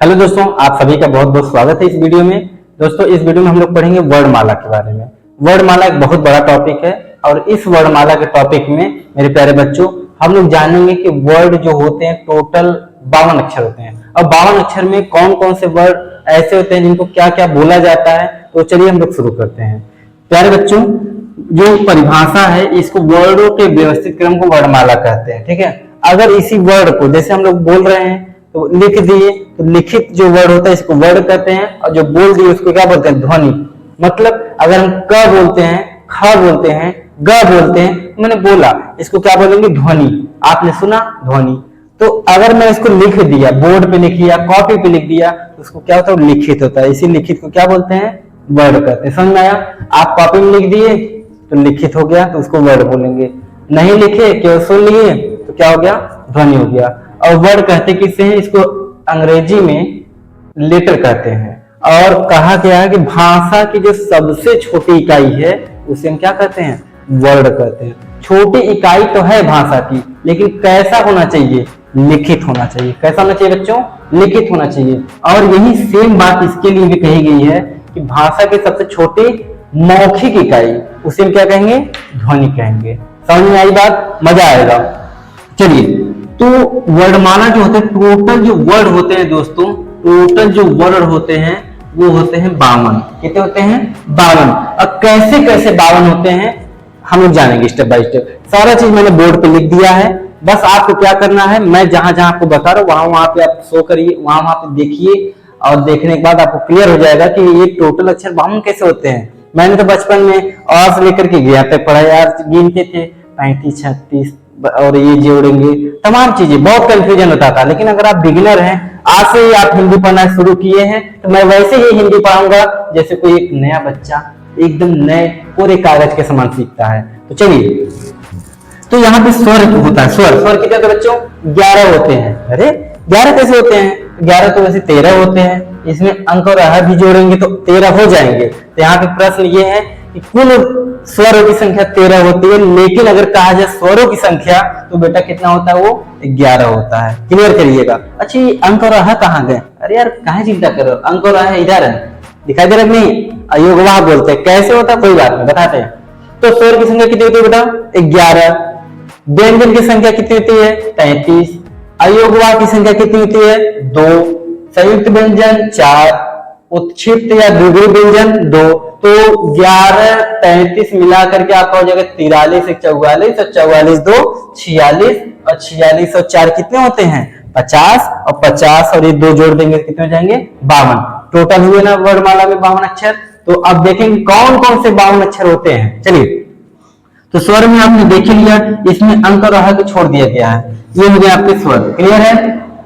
Hello दोस्तों, आप सभी का बहुत बहुत स्वागत है इस वीडियो में। दोस्तों, इस वीडियो में हम लोग पढ़ेंगे वर्णमाला के बारे में। वर्णमाला एक बहुत बड़ा टॉपिक है और इस वर्णमाला के टॉपिक में मेरे प्यारे बच्चों हम लोग जानेंगे कि वर्ड जो होते हैं टोटल 52 अक्षर होते हैं और 52 अक्षर में कौन कौन से वर्ड ऐसे होते हैं जिनको क्या क्या बोला जाता है। तो चलिए हम लोग शुरू करते हैं। प्यारे बच्चों, जो परिभाषा है इसको वर्डों के व्यवस्थित क्रम को वर्णमाला कहते हैं। ठीक है, अगर इसी वर्ड को जैसे हम लोग बोल रहे हैं तो लिख दिए तो लिखित जो वर्ड होता है इसको वर्ड कहते हैं और जो बोल दिए उसको क्या बोलते हैं, ध्वनि। मतलब अगर हम क बोलते हैं, ख बोलते हैं, ग बोलते हैं, तो मैंने बोला इसको क्या बोलेंगे, ध्वनि। आपने सुना, ध्वनि। तो अगर मैं इसको लिख दिया, बोर्ड पे लिख दिया, कॉपी पे लिख दिया, तो उसको क्या होता है, लिखित होता है। इसी लिखित को क्या बोलते हैं, वर्ड कहते हैं। समझ में आया? आप कॉपी में लिख दिए तो लिखित हो गया, तो उसको वर्ड बोलेंगे। नहीं लिखे, केवल सुन लिए तो क्या हो गया, ध्वनि हो गया। और वर्ड कहते किससे हैं, इसको अंग्रेजी में लेटर कहते हैं। और कहा गया है कि भाषा की जो सबसे छोटी इकाई है उसे हम क्या कहते हैं, वर्ड कहते हैं। छोटी इकाई तो है भाषा की, लेकिन कैसा होना चाहिए, लिखित होना चाहिए। कैसा होना चाहिए बच्चों, लिखित होना चाहिए। और यही सेम बात इसके लिए भी कही गई है कि भाषा की सबसे छोटी मौखिक इकाई उसे हम क्या कहेंगे, ध्वनि कहेंगे। समझ में आई बात? मजा आएगा। चलिए, तो वर्णमाला जो होते हैं, टोटल जो वर्ड होते हैं दोस्तों, टोटल जो वर्ड होते हैं वो होते हैं 52। कितने होते हैं, 52। अब कैसे कैसे 52 होते हैं हम लोग जानेंगे स्टेप बाय स्टेप। सारा चीज मैंने बोर्ड पे लिख दिया है, बस आपको क्या करना है, मैं जहां जहां आपको बता रहा हूँ वहां पे आप शो करिए, वहां पे देखिए और देखने के बाद आपको क्लियर हो जाएगा कि ये टोटल अक्षर 52 कैसे होते हैं। मैंने तो बचपन में और से लेकर के गया तक पढ़ा यार, गिनते थे 35, 36 और ये जोड़ेंगे, तमाम चीजें, बहुत कंफ्यूजन होता था। लेकिन अगर आप बिगिनर हैं, आज से ही आप हिंदी पढ़ना शुरू किए हैं, तो मैं वैसे ही हिंदी पढ़ाऊंगा जैसे कोई एक नया बच्चा एकदम नए पूरे कागज के समान सीखता है। तो चलिए, तो यहाँ पे स्वर होता है। स्वर कितने होते हैं बच्चों, 11 होते हैं। अरे 11 कैसे होते हैं, 11 तो वैसे 13 होते हैं, इसमें अंक और आहार भी जोड़ेंगे तो 13 हो जाएंगे। तो यहाँ पे प्रश्न ये है कि कुल स्वरों की संख्या 13 होती है, लेकिन अगर कहा जाए स्वरों की संख्या तो बेटा कितना होता है, वो 11 होता है। क्लियर करिएगा। अच्छा, ये अंक और आहार कहाँ गए? अरे यार काहे चिंता कर रहे हो, अंक और आहार इधर है, दिखाई दे रहा नहीं? अयोगवाह बोलते हैं। कैसे होता है कोई बात नहीं, बताते हैं। तो स्वर की संख्या कितनी होती है बेटा, 11। व्यंजन की संख्या कितनी होती है, 33। अयोगवाह की संख्या कितनी होती है, 2। संयुक्त व्यंजन 4। उत्क्षिप्त या द्विगुणी व्यंजन 2। तो 11, 33 मिला करके आपका हो जाएगा 43, 44 और 44, 2 46 और 46 और 4 कितने होते हैं, 50 और 50 और ये 2 जोड़ देंगे कितने हो जाएंगे, 52। टोटल हुए ना वर्णमाला में 52 अक्षर। तो अब देखेंगे कौन कौन से 52 अक्षर होते हैं। चलिए, तो स्वर में आपने देख लिया, इसमें अंक और आहार को छोड़ दिया गया है। ये हो गया आपके स्वर। क्लियर है?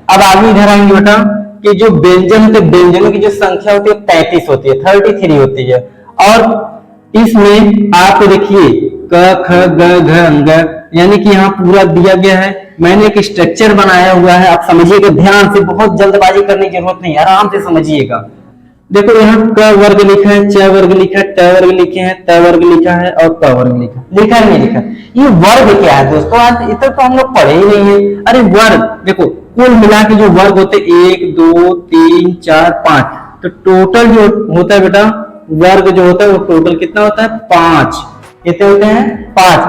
अब आगे इधर आएंगे बेटा कि जो व्यंजन होते हैं, व्यंजनों की जो संख्या होती है 33 होती है, 33 होती है। और इसमें आपको देखिए क ख ग घ अंग, यानी कि यहाँ पूरा दिया गया है। मैंने एक स्ट्रक्चर बनाया हुआ है, आप समझिएगा ध्यान से, बहुत जल्दबाजी करने की जरूरत नहीं, आराम से समझिएगा। देखो यहाँ क वर्ग लिखा है, च वर्ग लिखा है, ट वर्ग लिखे हैं, त वर्ग लिखा है और क वर्ग लिखा है। लिखा नहीं लिखा, ये वर्ग क्या है दोस्तों, आज इतना तो हम लोग पढ़े ही नहीं है। अरे वर्ग देखो, कुल मिला के जो वर्ग होते 1 2 3 4 5, तो टोटल जो होता है बेटा वर्ग जो होता है वो टोटल कितना होता है, 5। कितने होते हैं, 5।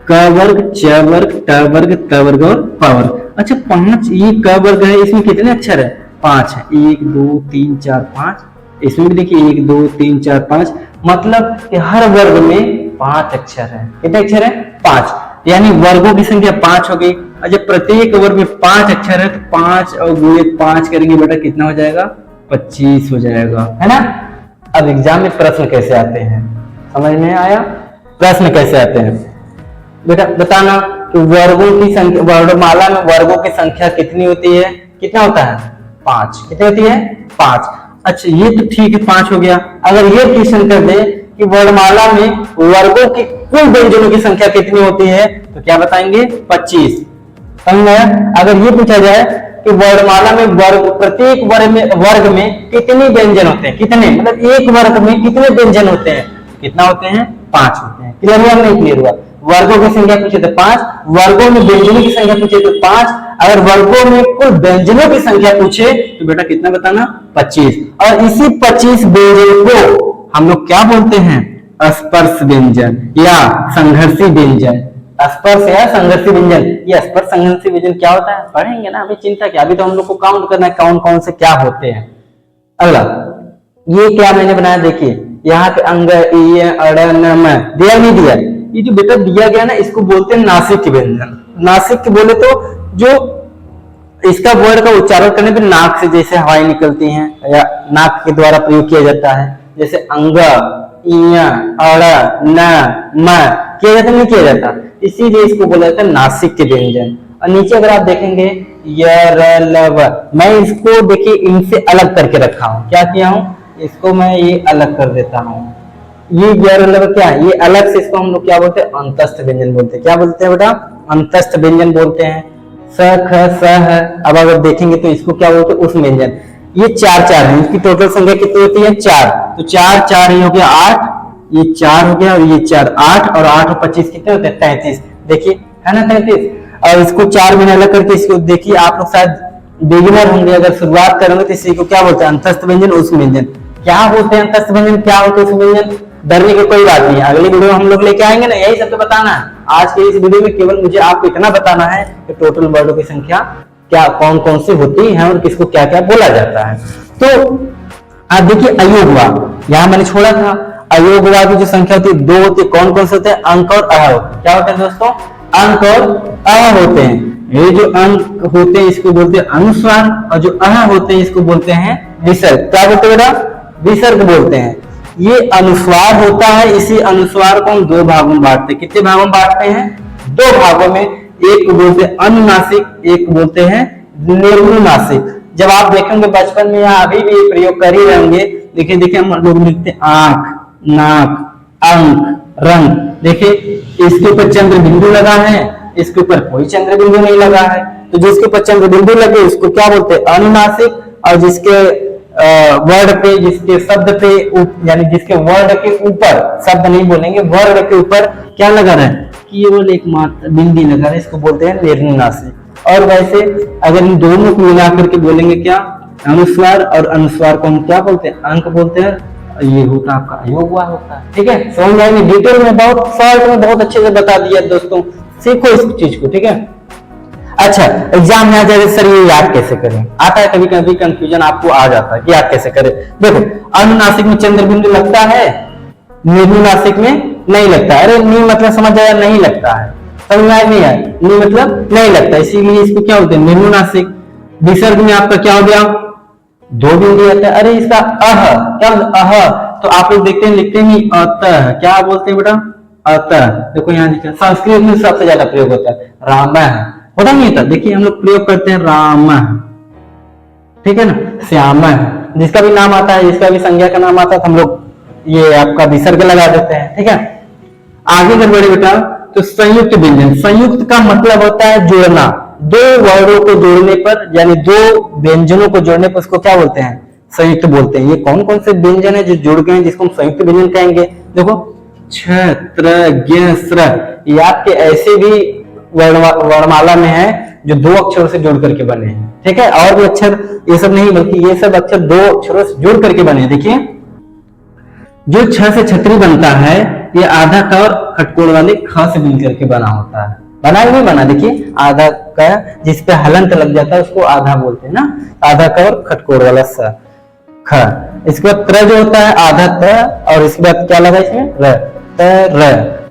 क वर्ग, च वर्ग, ट वर्ग, त वर्ग और प वर्ग। अच्छा 5, ये क वर्ग है, इसमें कितने अक्षर है, 5 है। 1 2 3 4 5, इसमें भी देखिए 1 2 3 4 5, मतलब कि हर वर्ग में 5 अक्षर है। कितने अक्षर है, 5, यानी वर्गों की संख्या 5 हो गई। और जब प्रत्येक वर्ग में 5 अक्षर है तो 5 और गुणे 5 करेंगे बेटा कितना हो जाएगा, 25 हो जाएगा, है ना। अब एग्जाम में प्रश्न कैसे आते हैं, समझ में आया? प्रश्न कैसे आते हैं बेटा, बताना कि वर्गों की संख्या, वर्णमाला में वर्गों की संख्या कितनी होती है, कितना होता है, 5। कितनी होती है, 5। अच्छा ये तो ठीक है, 5 हो गया। अगर ये क्वेश्चन कर दे कि वर्णमाला में वर्गों की कुल व्यंजनों की संख्या कितनी होती है, तो क्या बताएंगे, 25। समझ में आया? अगर ये पूछा जाए कि वर्णमाला में वर्ग, प्रत्येक वर्ग में कितने व्यंजन होते हैं, कितने, मतलब एक वर्ग में कितने व्यंजन होते हैं, कितना होते हैं, 5 होते हैं। क्लियर हुआ नहीं क्लियर हुआ? वर्गों की संख्या पूछे तो 5, वर्गों में व्यंजनों की संख्या पूछे तो 5, अगर वर्गों में कुल व्यंजनों की संख्या पूछे तो बेटा कितना बताना, 25। और इसी 25 व्यंजन को हम लोग क्या बोलते हैं, स्पर्श व्यंजन या संघर्षी व्यंजन। स्पर्श या संघर्षी व्यंजन, ये स्पर्श संघर्षी व्यंजन क्या होता है पढ़ेंगे ना, अभी चिंता क्या, अभी तो हम लोग को काउंट करना है कौन कौन से क्या होते हैं। अगला ये क्या मैंने बनाया, देखिए यहाँ पे अंग ई अड़ न म दिया नहीं दिया, ये जो बेटा दिया गया ना इसको बोलते हैं नासिक व्यंजन। नासिक बोले तो जो इसका वर्ड का उच्चारण करने पे नाक से जैसे हवाएं निकलती हैं या नाक के द्वारा प्रयोग किया जाता है, जैसे अंग ई अड़ न म किया जाता नहीं किया जाता, इसीलिए इसको बोला जाता है नासिक के व्यंजन। और नीचे अगर आप देखेंगे य र ल व, मैं इसको देखिए इनसे अलग करके रखा हूं, क्या किया हूं, इसको मैं ये अलग कर देता हूं। ये य र ल व क्या है, ये अलग से इसको हम लोग क्या बोलते हैं, अंतस्थ व्यंजन बोलते हैं। क्या बोलते हैं बेटा, अंतस्थ व्यंजन बोलते हैं। स ख स है, अब अगर देखेंगे तो इसको क्या बोलते हैं, उस व्यंजन। ये 4 है, इसकी टोटल संख्या कितनी होती है, 4, तो 4 4 ही हो गया 8, ये 4 हो गया और ये 4, 8 और 8 और 25 कितने होते हैं, 33। देखिए है ना 33। और इसको 4 में अलग करके इसको देखिए, आप लोग शायद बिगिनर होंगे, अगर शुरुआत करेंगे तो इसी को क्या बोलते हैं, अंतस्थ व्यंजन उस व्यंजन। क्या होते हैं अंतस्थ व्यंजन, क्या होते हैं उस व्यंजन, डरने की कोई बात नहीं, अगली वीडियो हम लोग लेके आएंगे ना, यही सब तो बताना है। आज के इस वीडियो में केवल मुझे आपको इतना बताना है कि टोटल वर्डों की संख्या क्या कौन कौन सी होती है और किसको क्या क्या बोला जाता है। तो आप देखिए अयोगवा, यहाँ मैंने छोड़ा था, अयोगवा की जो संख्या होती है 2 होती है, कौन कौन से होते हैं, अंक और अह होते हैं। क्या होते हैं दोस्तों, अंक और अह होते हैं। ये जो अंक होते हैं इसको बोलते हैं अनुस्वार, और जो अह होते हैं इसको बोलते हैं विसर्ग। क्या बोलते हैं बेटा, विसर्ग बोलते हैं। ये अनुस्वार होता है, इसी अनुस्वार को हम 2 भागों में बांटते हैं। कितने भागों में बांटते हैं, 2 भागों में, एक को बोलते हैं अनुनासिक, एक को बोलते हैं निर्नुनासिक। जब आप देखेंगे बचपन में या अभी भी प्रयोग कर ही रहेंगे, देखिए देखिए हम लोग लिखते हैं आंख, नाक, अंक, रंग। देखिए इसके ऊपर चंद्र बिंदु लगा है, इसके ऊपर कोई चंद्र बिंदु नहीं लगा है, तो जिसके ऊपर चंद्र बिंदु लगे उसको क्या बोलते हैं, अनुनासिक। और जिसके वर्ड पे, जिसके शब्द पे यानी जिसके वर्ड के ऊपर, शब्द नहीं बोलेंगे, वर्ड के ऊपर क्या लगा रहा है, केवल एक मात्र बिंदी लगा रहा है, इसको बोलते हैं निर्नुनासिक। और वैसे अगर इन दोनों को मिला करके बोलेंगे क्या, अनुस्वार, और अनुस्वार को हम क्या बोलते हैं, अंक बोलते हैं। ये होता आपका अयोगवा होता है। ठीक है, समझ में आएंगे, डिटेल में बहुत शॉर्ट में बहुत अच्छे से बता दिया दोस्तों, सीखो इस चीज को। ठीक है, अच्छा एग्जाम में आ जाए सर ये याद कैसे करें, आता है कभी कभी कंफ्यूजन आपको आ जाता है कि याद कैसे करें। देखो अनुनासिक में चंद्र बिंदु लगता है, निर्नुनासिक में नहीं लगता है। अरे नी मतलब समझ आया, नहीं लगता है, समझ में आया नहीं आया, नी मतलब नहीं लगता, इसीलिए इसको क्या बोलते हैं, निर्नुनासिक। विसर्ग में आपका क्या हो गया, 2 बिंदु आता है। अरे इसका अह क्या, अह तो आप लोग देखते हैं लिखते हैं अतः, क्या बोलते हैं बेटा, अतः। देखो यहाँ लिखा, संस्कृत में सबसे ज्यादा प्रयोग होता है, राम होता नहीं था, देखिए हम लोग प्रयोग करते हैं राम, ठीक है ना, श्याम, जिसका भी नाम आता है, जिसका भी संज्ञा का नाम आता है, हम लोग ये आपका विसर्ग लगा देते हैं। ठीक है, आगे अगर बढ़े बेटा तो संयुक्त व्यंजन। संयुक्त का मतलब होता है जोड़ना, 2 वर्डों को जोड़ने पर, यानी 2 व्यंजनों को जोड़ने पर उसको क्या बोलते हैं, संयुक्त बोलते हैं। ये कौन कौन से व्यंजन है जो जुड़ गए हैं जिसको हम संयुक्त व्यंजन कहेंगे। देखो छ, त्र, ज्ञ, स्र, ये आपके ऐसे भी वर्णमाला में है जो 2 अक्षरों से जुड़ करके बने हैं। ठीक है, और भी अक्षर ये सब नहीं, बल्कि ये सब अक्षर 2 अक्षरों से जुड़ करके बने हैं। देखिए जो छ से छतरी बनता है, ये आधा क और खटकोड़ वाले ख से मिल करके बना होता है। बना ही नहीं बना, देखिए आधा क जिसपे हलंत लग जाता है उसको आधा बोलते हैं ना, आधा क और खटकोड़ वाला स, ख। इसके बाद त्र जो होता है आधा त, और इसके बाद क्या लगा इसमें, र, त, र,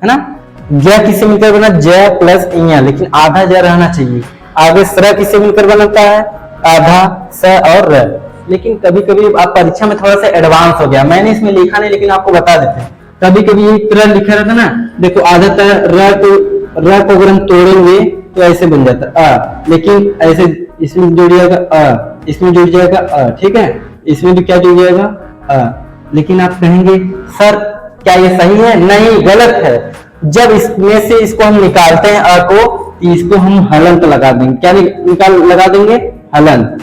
है ना। ज किससे मिलकर बना, ज प्लस इया, लेकिन आधा ज रहना चाहिए। आगे स्र किससे मिलकर बनता है, आधा स और र। लेकिन कभी कभी आप परीक्षा में थोड़ा सा एडवांस हो गया, मैंने इसमें लिखा नहीं लेकिन आपको बता देते हैं। कभी कभी ये त्र लिखा रहता ना, देखो आधा त र को अगर हम तोड़ेंगे तो ऐसे बन जाता है लेकिन ऐसे इसमें जुड़ जाएगा अ, इसमें जुड़ जाएगा अ, ठीक है, इसमें भी क्या जुड़ जाएगा अ। लेकिन आप कहेंगे सर क्या ये सही है, नहीं गलत है। जब इसमें से इसको हम निकालते हैं अ को, इसको हम हलंत लगा देंगे, क्या निकाल लगा देंगे, हलंत,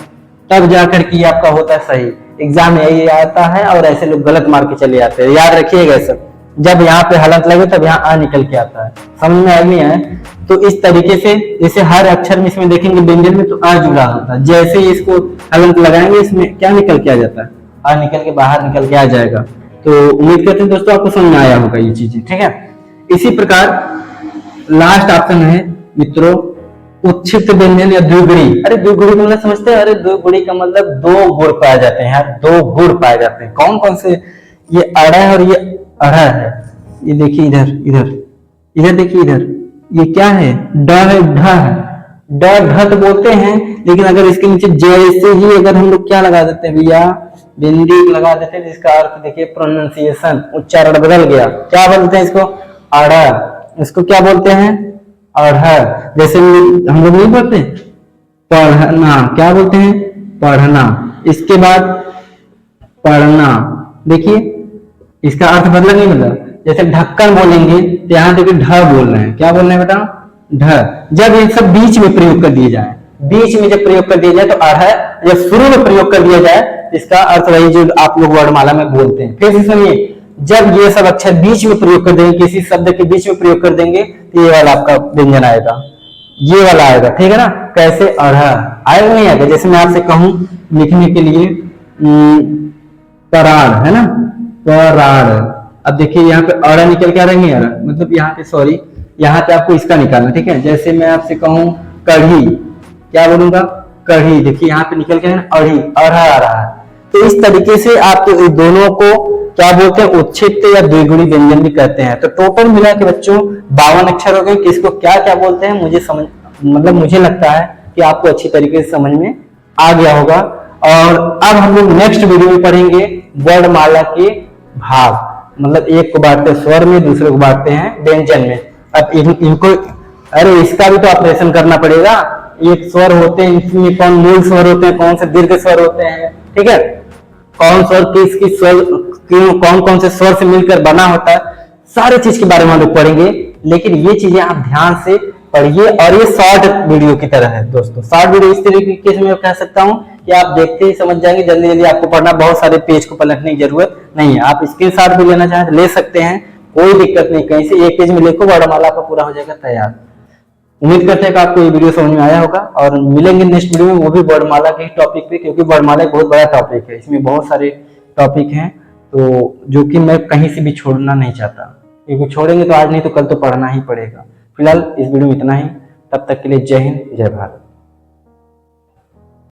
तब जाकर के आपका होता है सही। एग्जाम में यही आता है और ऐसे लोग गलत मार के चले जाते हैं, याद रखिएगा सब। जब यहाँ पे हलंत लगे तब यहाँ आ निकल के आता है। समझ में आ नहीं आया? तो इस तरीके से जैसे हर अक्षर में इसमें देखेंगे व्यंजन में तो आ जुड़ा होता है, जैसे ही इसको हलंत लगाएंगे इसमें क्या निकल के आ जाता है, आ निकल के बाहर निकल के आ जाएगा। तो उम्मीद करते हैं दोस्तों आपको समझ में आया होगा ये चीजें, ठीक है। इसी प्रकार लास्ट ऑप्शन है मित्रों उत्क्षिप्त व्यंजन या द्विगुणी। अरे द्विगुणी का मतलब समझते हैं? अरे द्विगुणी का मतलब दो गुण पाए जाते हैं, दो गुण पाए जाते हैं। कौन कौन से? ये अड़ा है और ये अड़ा है। ये देखिए इधर इधर इधर देखिए इधर, ये क्या है? ड है, ढ है। ड ढ तो बोलते हैं, लेकिन अगर इसके नीचे जैसे ही अगर हम लोग क्या लगा देते हैं भैया, बिंदी लगा देते हैं, जिसका अर्थ देखिए प्रोनाउंसिएशन, उच्चारण बदल गया। क्या बोलते हैं इसको? अड़ा। इसको क्या बोलते हैं? अढ़। जैसे हम लोग नहीं बोलते पढ़ना, क्या बोलते हैं? पढ़ना। इसके बाद पढ़ना, देखिए इसका अर्थ बदला नहीं बदला। जैसे ढक्कन बोलेंगे तो यहाँ देखिए ढ बोल रहे हैं। क्या बोल रहे हैं बेटा? ढ। जब ये सब बीच में प्रयोग कर दिए जाए, बीच में जब प्रयोग कर दिया जाए तो अढ़, जब शुरू में प्रयोग कर दिया जाए इसका अर्थ वही जो आप लोग वर्णमाला में बोलते हैं। फिर से सुनिए, जब ये सब अक्षर बीच में प्रयोग कर देंगे, किसी शब्द के बीच में प्रयोग कर देंगे तो ये वाला आपका व्यंजन आएगा, ये वाला आएगा, ठीक है ना। कैसे? अढ़ आएगा नहीं आएगा? जैसे मैं आपसे कहूं लिखने के लिए पराड़, है ना, पराड़। अब देखिए यहाँ पे अड़ा निकल के आ रही है, मतलब यहाँ पे सॉरी, यहाँ पे आपको इसका निकालना, ठीक है। जैसे मैं आपसे कहूं कढ़ी, क्या बोलूंगा? कढ़ी। देखिए यहाँ पे निकल के अढ़ी, अढ़ा आ रहा है। तो इस तरीके से आपको दोनों को क्या बोलते हैं? उत्क्षिप्त या द्विगुणी व्यंजन भी कहते हैं। तो टोटल मिला के बच्चों 52 अक्षर हो गए। किसको क्या क्या बोलते हैं मुझे समझ, मतलब मुझे लगता है कि आपको अच्छी तरीके से समझ में आ गया होगा। और अब हम लोग नेक्स्ट वीडियो में पढ़ेंगे वर्णमाला के भाग, मतलब एक को बांटते हैं स्वर में, दूसरे को बांटते हैं व्यंजन में। अब इनको अरे इसका भी तो ऑपरेशन करना पड़ेगा। एक स्वर होते हैं, इसमें कौन मूल स्वर होते हैं, कौन से दीर्घ स्वर होते हैं, ठीक है, कौन स्वर किस स्वर, कौन कौन से स्वर से मिलकर बना होता है, सारी चीज के बारे में हम लोग पढ़ेंगे। लेकिन ये चीजें आप ध्यान से पढ़िए। और ये शॉर्ट वीडियो की तरह है दोस्तों। शॉर्ट वीडियो इस तरीके से मैं कह सकता हूँ कि आप देखते ही समझ जाएंगे, जल्दी जल्दी आपको पढ़ना, बहुत सारे पेज को पलटने की जरूरत नहीं है। आप स्क्रीनशॉट भी लेना चाहें तो ले सकते हैं, कोई दिक्कत नहीं। कहीं से एक पेज में लिखो, वर्णमाला का पूरा हो जाएगा तैयार। उम्मीद करते हैं कि आपको ये वीडियो समझ में आया होगा, और मिलेंगे नेक्स्ट वीडियो में, वो भी वर्णमाला के टॉपिक पे, क्योंकि वर्णमाला एक बहुत बड़ा टॉपिक है, इसमें बहुत सारे टॉपिक हैं, तो जो कि मैं कहीं से भी छोड़ना नहीं चाहता, क्योंकि छोड़ेंगे तो आज नहीं तो कल तो पढ़ना ही पड़ेगा। फिलहाल इस वीडियो में इतना ही, तब तक के लिए जय हिंद, जय भारत।